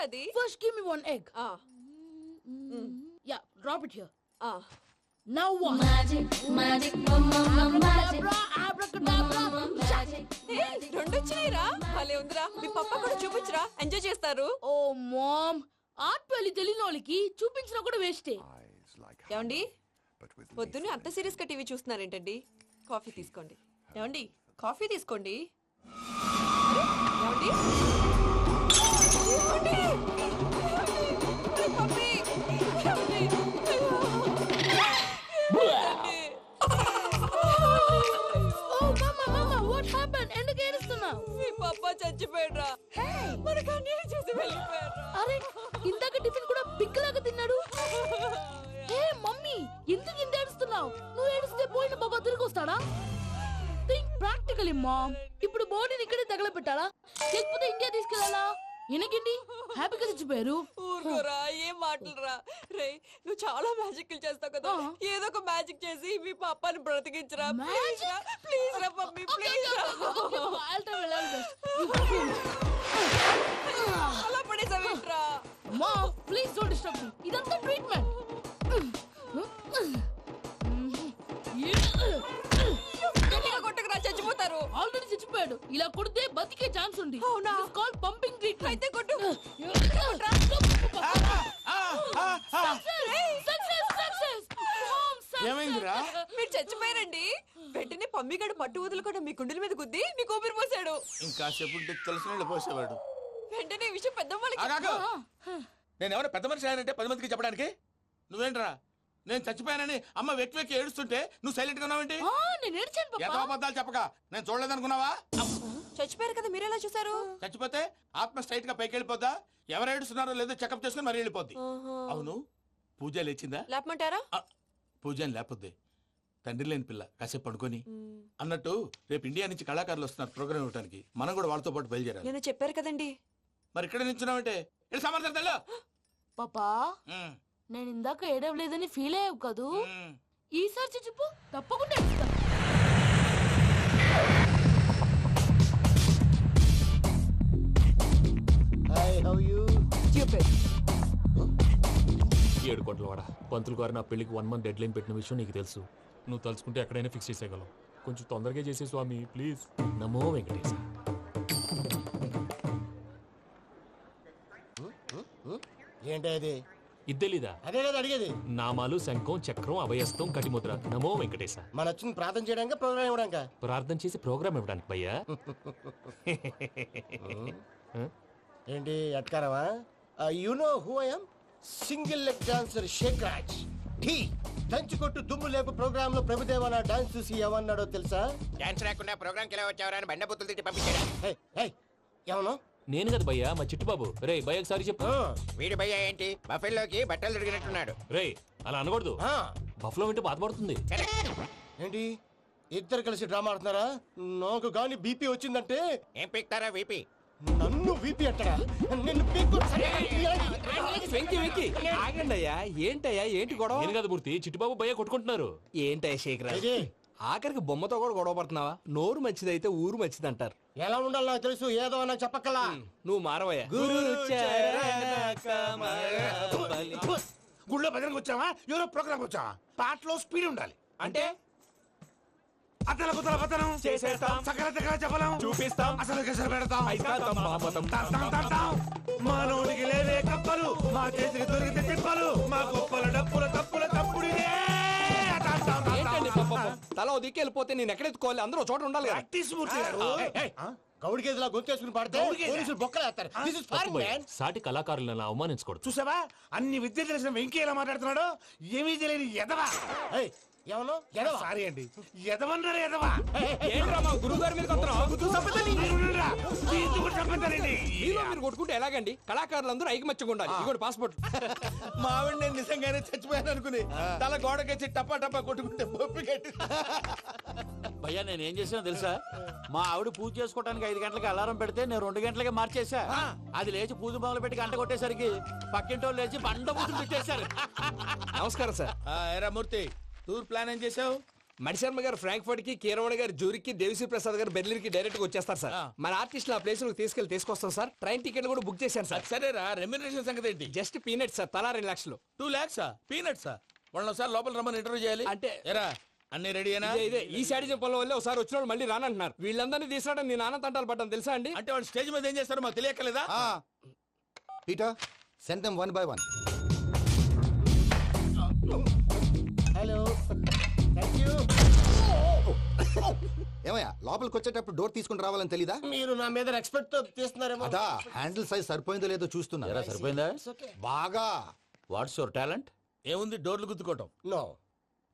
అది? First give me one egg. Yeah, drop it here. Now what? Magic, Abracadabra, abracadabra. రెండు వచ్చినాయిరా. భలే ఉందిరా. మీ పప్ప కూడా చూపించరా, ఎంజాయ్ చేస్తారు. Oh mom, ఆర్ట్ పెళ్లి తెలియని వాళ్ళకి చూపించినా కూడా వేస్టే. ఏమండి, పొద్దున్నే అంత సీరియస్ గా టీవీ చూస్తున్నారేంటండి? కాఫీ తీసుకోండి. ఏమండి, కాఫీ తీసుకోండి. ఏమండి? ఏమండి? పప్పి! ఏమండి? Oh mama, what happened? ఎందుకు ఏడుస్తున్నావు? మీ పప్ప చచ్చిపోయాడురా. మనకు అన్యాయం చేసి వెళ్ళిపోయాడురా. అరే, ఇందాక టిఫిన్ కూడా పిక్కలాగా తిన్నాడు. హే మమ్మీ, ఎందుకు ఇంత ఏడుస్తున్నావు? నువ్వు ఏడిస్తే పోయిన బాబా తిరిగి వస్తాడా? Think practically mom. ఇప్పుడు బాడీని ఇక్కడే తగలబెట్టాలా లేకపోతే ఇండియా తీసుకెళ్లాలా? ఎనకండి హ్యాపీగా చచ్చిపోయారు. ఊరుకోరా, ఏం మాటలురా. రే, నువ్వు చాలా మ్యాజిక్ చేస్తావు కదా, ఏదో ఒక మ్యాజిక్ చేసి మీ పాపాని బ్రతికించరా. ప్లీజ్ రా మమ్మీ, ప్లీజ్ రా. అలా పడేసావేంట్రా? Mom please don't disturb me. ఇదంతా ట్రీట్మెంట్. గట్టిగా కొట్టకురా, చచ్చిపోతారు. ఆల్రెడీ చచ్చిపోయాడు. ఇలా కొడితే బతికే ఛాన్స్ ఉంది. అవునా? Call pumping treatment. అయితే కొట్టు. ఏమైందిరా? మీరు చచ్చిపోయారండి. వెంటనే పమ్మిగాడు పట్టు వదులుకుండా మీ గుండెల మీద గుద్ది మీకు ఊపిరి పోసాడు. ఇంకా చెప్పు తెలిసిన పోసేవాడు. వెంటనే ఈ విషయం పెద్ద నేను ఎవరైనా పెద్ద మనిషి ఆయనంటే 10 మందికి చెప్పడానికి నువ్వేంట్రా? నేను చచ్చిపోయానని అమ్మ వెక్కి వెక్కి ఏడుస్తుంటే నువ్వు సైలెంట్ గా ఉన్నావేంటి? నేను ఏడ్చాను పాపా. ఎంతో అబద్ధాలు చెప్పక నేను చూడలేదనుకున్నావా? చచ్చిపోయారు కదా, మీరెలా చూసారు? చచ్చిపోతే ఆత్మ స్ట్రైట్ గా పైకి వెళ్ళిపోద్దా? ఎవరు ఏడుస్తున్నారో లేదో చెకప్ చేసుకుని మరీ వెళ్ళిపోద్ది. అవును, పూజ లేచిందా? లేపమంటారా? పూజ లేకపోద్ది. తండ్రి లేని పిల్ల కాసేపు పడుకొని. అన్నట్టు రేపు ఇండియా నుంచి కళాకారులు వస్తున్నారు ప్రోగ్రామ్ ఇవ్వడానికి. మనం కూడా వాళ్ళతో పాటు బయలుదేరాలి. నేను చెప్పారు కదండి. మరి ఇక్కడ నిల్చున్నావంటే సమాధానం. పాపా, నేను ఇందాక ఏడవలేదని ఫీల్ అయ్యావు కదూ? ఈసారి చచ్చిపో, తప్పకుండా ఏడుస్తా. Hi, how you? ఏడు కోట్ల వాడ పంతులు గారు నా పెళ్లికి 1 month డెడ్ లైన్ పెట్టిన విషయం నీకు తెలుసు. నువ్వు తలుచుకుంటే ఎక్కడైనా ఫిక్స్ చేసేయగలవు. కొంచెం తొందరగా చేసే స్వామి ప్లీజ్. నమో వెంకటేశ. ఏంటి అది? ఇద్దెలీదా? అదే కదా అడిగేది. నామాలు శంఖం చక్రం అభయస్తం కటిముద్ర. నమో వెంకటేశ. మన వచ్చింది ప్రార్థన చేయడానికి, ప్రోగ్రామ్ ఇవ్వడానికి. ప్రార్థన చేసి ప్రోగ్రామ్ ఇవ్వడానికి భయ్యా. ఏంటి అట్కారమా? You know who I am? Single leg dancer Sheikh Raj. Dhee దంచి కొట్టు దుమ్ము లేపు ప్రోగ్రామ్ లో ప్రభుదేవ నా డాన్స్ చూసి ఏమన్నాడో తెలుసా? డాన్స్ రాకుండా ప్రోగ్రామ్ కి ఎలా వచ్చావరా అని బండ బుద్ధులు తిట్టి పంపించాడు. ఏమను? నేను కదా భయ్యా, మా చిట్టుబాబు. రే భయ్య ఒకసారి చెప్పు. వీడి భయ్య ఏంటి బఫెల్లోకి బట్టలు తిరిగినట్టున్నాడు. రే అలా అనకూడదు. బఫ్లో వింటే బాధపడుతుంది. ఏంటి ఇద్దరు కలిసి డ్రామా ఆడుతున్నారా? నాకు గాని బీపీ వచ్చిందంటే ఏం పీక్తారా వీపీ? నన్ను బీపీ అట్టడా? నిన్ను పీక్కు. వెంకి వెంకి ఆగండి అయ్యా. ఏంటయ్యా, ఏంటి గొడవ? నేను కదా మూర్తి, చిట్టుబాబు భయ్య కొట్టుకుంటున్నారు. ఏంటయ్యా శేఖర్, ఆఖరికి బొమ్మతో కూడా గొడవ పడుతున్నావా? నోరు మంచిదైతే ఊరు మంచిది అంటారు. ఎలా ఉండాలి నాకు తెలుసు, ఏదో అన్నా చెప్పక్కలా. నువ్వు మారవయ్యా. గుళ్ళో భజనకు వచ్చావా? ఎవరో ప్రోగ్రామ్ వచ్చావా? పాటలో స్పీడ్ ఉండాలి. అంటే అతల కుతల పతనం చేసేస్తాం, సకల దగ్గర చెప్పలేం, చూపిస్తాం, అసలు గసలు పెడతాం, అయితాం, పాపతం. మానవుడికి లేవే కప్పలు, మా చేతికి దొరికితే తిప్పలు, మా గొప్పల డప్పుల తప్పుల తప్పుడిదే. ఏంటండి పాపం? తల ఓ దిక్కు వెళ్ళిపోతే నేను ఎక్కడెత్తుకోవాలి? అందరూ చోట ఉండాలి కదా. ప్రాక్టీస్ మూర్తి గారు. గౌడికి ఎదులా గొంతేసుకుని పాడితే పోలీసులు బొక్కలేస్తారు. This is foreign, man. సాటి కళాకారులను అవమానించకూడదు. చూసావా అన్ని విద్య తెలిసిన వెంకీ ఎలా మాట్లాడుతున్నాడు? ఏమీ తెలియని ఎదవా. ఏమను? సారీ అండి, ఎదవన్నారు ఎదవా. ఏంట్రా మా గురువు గారి మీద మీరు కొట్టుకుంటే ఎలాగండి? కళాకారులందరూ ఐకమత్యంగా ఉండాలి. ఇదిగోటి పాస్పోర్ట్. మావిడ నేను నిజంగానే చచ్చిపోయాను అనుకుని తల గోడకొచ్చి టపా టపా కొట్టుకుంటే బొప్పి కట్టి. భయ్యా నేనేం చేసినా తెలుసా? మా ఆవిడ పూజ చేసుకోవడానికి 5 గంటలకి అలారం పెడితే నేను 2 గంటలకి మార్చేసా. అది లేచి పూజ మొదలు పెట్టి గంట కొట్టేసరికి పక్కింటోళ్ళు లేచి బండ పూజలు పెట్టేశారు. నమస్కారం సార్. ఏరా మూర్తి, టూర్ ప్లాన్ ఏం చేసావు? మణిశర్మ గారు ఫ్రాంక్ఫర్ట్ కి, కీరవాణి గారు జూరికి, దేవిశ్రీ ప్రసాద్ గారు బెర్లిన్ కి డైరెక్ట్ గా వచ్చేస్తారు సార్. మన ఆర్టిస్ట్ ఆ ప్లేస్ తీసుకొస్తాం సార్. ట్రైన్ టికెట్ కూడా బుక్ చేశాను సార్. సరేరా, రెమ్యూనరేషన్ సంగతి ఏంటి? జస్ట్ పీనట్స్ సార్, తలా 2 లక్షలు. 2 lakhs పీనట్సా? వాళ్ళని ఒకసారి లోపల రమ్మని ఇంటర్వ్యూ చేయాలి. అంటే ఎరా అన్ని రెడీ అయినా? ఇదే ఈ శాడిజం పనుల వల్ల ఒకసారి వచ్చిన వాళ్ళు మళ్ళీ రానంటున్నారు. వీళ్ళందరినీ తీసుకురావడం నేను నాన్న తంటాలు పడ్డాను తెలుసా అండి. అంటే వాళ్ళు స్టేజ్ మీద ఏం చేస్తారో మాకు తెలియక్కలేదా? Peter, send them one by one. Hello, thank you. ఏమయ్యా లోపలికి వచ్చేటప్పుడు డోర్ తీసుకుని రావాలని తెలీదా? మీరు నా మీద ఎక్స్పెక్ట్ తో తీస్తున్నారేమో. అదా హ్యాండిల్ సైజ్ సరిపోయిందో లేదో చూస్తున్నా. ఎరా సరిపోయిందా? బాగా. What's your talent? ఏముంది, డోర్లు గుద్దుకోవటం. No,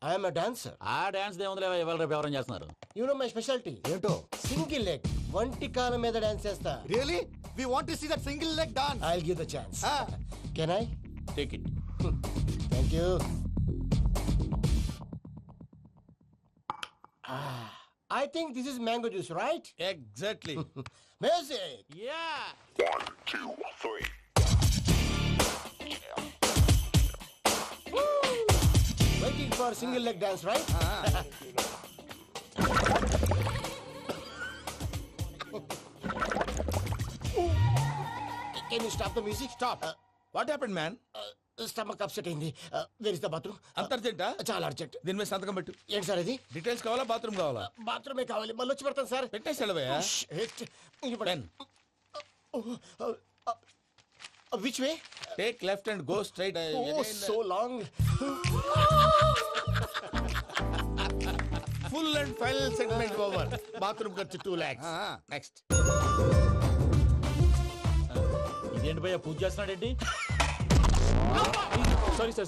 I'm a dancer. ఆ డాన్స్ దేవుందిలే, ఇవాళ రేపు ఎవరైనా చేస్తున్నారు. You know my speciality. ఏంటో? సింగిల్ లెగ్, వంటి కాలం మీద డాన్స్ చేస్తా. Really we want to see that single leg dance. I will give the chance. Can I? Take it. Thank you. I think this is mango juice, right? Exactly. Music. Yeah. Waiting for single leg dance, right? Can you stop the music? Stop. What happened man? Stomach upset అయింది. Where is the bathroom? అంత అర్జెంటా? చాలా urgent. దీని మీద సంతకం పెట్టు. ఏంటి sir ఇది? డీటెయిల్స్ కావాలా, బాత్రూమ్ కావాలా? బాత్రూమే కావాలి, మళ్ళీ వచ్చి పెడతాను సార్. పెట్టేసి వెళ్ళవయ్యా. Pen. Which way? Take left and go straight. Oh, so long. Full and final segment over. Bathroom ఖర్చు 2 lakhs. నెక్స్ట్. ఇదేంటి భయ్యా పూజ చేస్తున్నాడేంటి?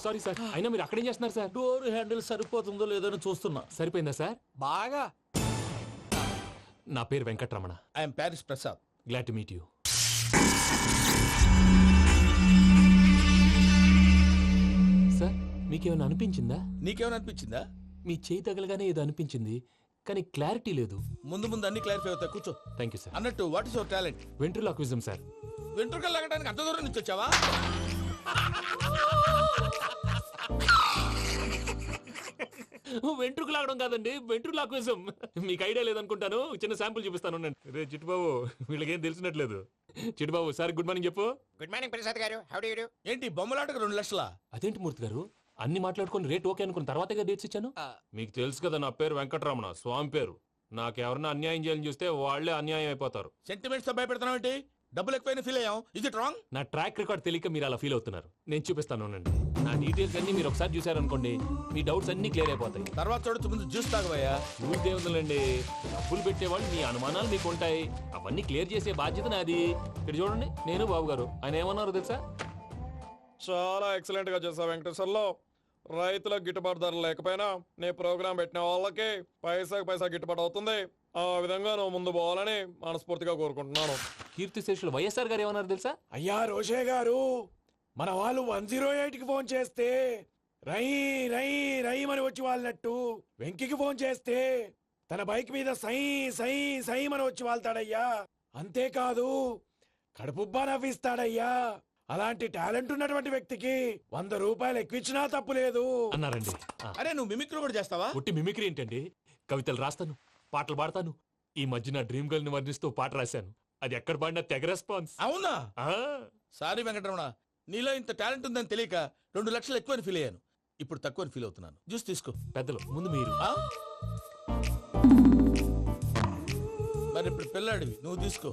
Sorry sir. అయినా మీరు అక్కడేం చేస్తున్నారు సార్? డోర్ హ్యాండిల్ సరిపోతుందో లేదో అని చూస్తున్నా. సరిపోయిందా సార్? బాగా. నా పేరు Venkatramana. I'm Paris Prasad. Glad to meet you. Sir మీకేమైనా అనిపించిందా? నీకేమైనా అనిపించిందా? మీ చేయి తగలగానే ఏదో అనిపించింది, కానీ క్లారిటీ లేదు. ముందు అన్ని క్లారిఫై అవుతాయి, కూర్చో. Thank you sir. అన్నట్టు what is your talent? Ventriloquism sir. వెంట్రుకలు లాగడానికి అంత దూరం నుంచి వచ్చావా? వెంట్రుకు లాగడం కాదండి, వెంట్రులాక్విజం. మీకు ఐడియా లేదనుకుంటాను, చిన్న శాంపుల్ చూపిస్తాను. రే చిట్టుబాబు, వీళ్ళకేం తెలిసినట్లేదు. చిట్టుబాబు సార్ గుడ్ మార్నింగ్ చెప్పు. Good morning Prasad garu. How do you do? ఏంటి బొమ్మలాటకు 2 లక్షలా? అదేంటి మూర్తి గారు, అన్ని మాట్లాడుకొని రేట్ ఓకే అనుకున్న తర్వాతగా డేట్స్ ఇచ్చాను. మీకు తెలుసు కదా నా పేరు వెంకటరమణ, స్వామి పేరు. నాకెవరన్నా అన్యాయం చేయాలని చూస్తే వాళ్లే అన్యాయం అయిపోతారు. సెంటిమెంట్స్ తో భయపెడుతున్నావు ఏంటి? డబ్బులు ఎక్కువైనా ఫీల్ అయ్యాం. Is it wrong? నా ట్రాక్ రికార్డ్ తెలియక మీరు అలా ఫీల్ అవుతున్నారు. నేను చూపిస్తాను ఉండండి. నా డీటెయిల్స్ అన్ని మీరు ఒకసారి చూసారనుకోండి, మీ డౌట్స్ అన్ని క్లియర్ అయిపోతాయి. తర్వాత చూడొచ్చు, ముందు జ్యూస్ తాగబోయా. చూస్తే ఉందండి, డబ్బులు పెట్టేవాళ్ళు మీ అనుమానాలు మీకు ఉంటాయి, అవన్నీ క్లియర్ చేసే బాధ్యత నాది. ఇక్కడ చూడండి, నేను బాబు గారు. ఆయన ఏమన్నారు తెలుసా? చాలా ఎక్సలెంట్ గా చేసావు వెంకటేశ్వర్లో. రైతులకు గిట్టుబాటు ధర లేకపోయినా నీ ప్రోగ్రాం పెట్టిన వాళ్ళకి పైసా గిట్టుబాటు అవుతుంది. ఆ విధంగా నువ్వు ముందు పోవాలని మనస్ఫూర్తిగా కోరుకుంటున్నాను. కీర్తి శేషులు వైఎస్ఆర్ గారు ఏమన్నారు తెలుసా? అయ్యా రోషే గారు, మన వాళ్ళు 108కి ఫోన్ చేస్తే రై రై రై అని వచ్చి వాళ్ళనట్టు, వెంకికి ఫోన్ చేస్తే తన బైక్ మీద సై సై సై అని వచ్చి వాళ్తాడయ్యా. అంతేకాదు కడుపుబ్బా నవ్విస్తాడయ్యా. అలాంటి టాలెంట్ ఉన్నటువంటి వ్యక్తికి 100 రూపాయలు ఎక్కువచ్చినా తప్పు లేదు అన్నారండి. అరే నువ్వు మిమిక్రీ కూడా చేస్తావా? పుట్టి మిమిక్రీ ఏంటండి? కవితలు రాస్తాను, పాటలు పాడతాను. ఈ మధ్య నా డ్రీమ్ గర్ల్ ని వర్ణిస్తూ పాట రాశాను. అది ఎక్కడ పాడినా తెగ రెస్పాన్స్. అవునా? సారీ వెంకటరమణ, నీలో ఇంత టాలెంట్ ఉందని తెలియక 2 లక్షలు ఎక్కువని ఫీల్ అయ్యాను. ఇప్పుడు తక్కువని ఫీల్ అవుతున్నాను. జ్యూస్ తీసుకో. పెద్దలు ముందు మీరు. మరి ఇప్పుడు పిల్లాడివి, నువ్వు తీసుకో.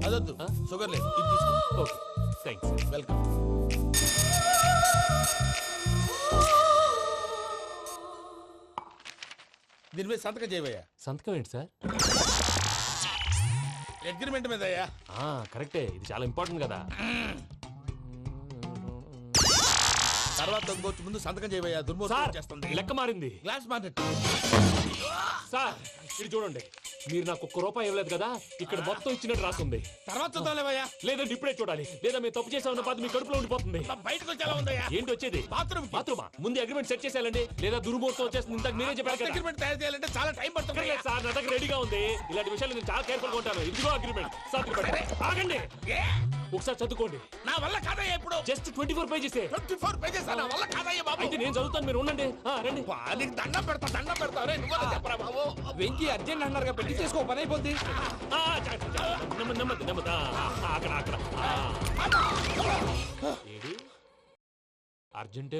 అదొద్దు, షుగర్ లేదు, ఇది తీసుకో. Okay thanks. వెల్కమ్. దీని మీద సంతకం చేయవయ్యా. సంతకం ఏంటి సార్? అగ్రిమెంట్ మీద అయ్యా. కరెక్టే, ఇది చాలా ఇంపార్టెంట్ కదా. తర్వాత ఇంకొచ్చి ముందు సంతకం చేయవయ్యా. దుర్మోహం చేస్తుంది. లెక్క మారింది. Glass market. సార్ ఇది చూడండి, మీరు నాకు 1 రూపాయి ఇవ్వలేదు కదా, ఇక్కడ మొత్తం ఇచ్చినట్టు రాస్తుంది. తర్వాత చూద్దాంలేవయ్యా. లేదంటే ఇప్పుడే చూడాలి, లేదా మీరు తప్పు చేసామన్న బాధ మీ కడుపులో ఉండిపోతుంది. బయటకు వచ్చేలా ఉందయ్యా. ఏంటి వచ్చేది? బాత్రూమా? ముందు అగ్రిమెంట్ సెట్ చేసేయాలండి, లేదా దుర్మూర్తం వచ్చేస్తుంది. ఇంతకు మీరే చెప్పారు కదా. అగ్రిమెంట్ తయారు చేయాలంటే చాలా టైం పడుతుంది. సార్ నా దగ్గర రెడీగా ఉంది. ఇలాంటి విషయాలు నేను చాలా కేర్ఫుల్ గా ఉంటాను. ఇదిగో అగ్రిమెంట్. ఆగండి. ఒకసారి చదువుకోండి. నా వల్ల కాదయ్యా ఇప్పుడు. Just 24 pages. 24 పేజెస్ నా వల్ల కాదయ్యా బాబు. అయితే నేను చదువుతాను, మీరు ఉండండి. రండి. నీకు దండం పెడతా రే నువ్వు చెప్పరా బాబు. వెంకీ అర్జెంట్ అన్నారుగా, పెళ్లి చేసుకో, పని అయిపోద్ది. నెమ్మది నెమ్మది. అక్కడ ఏడి అర్జెంటే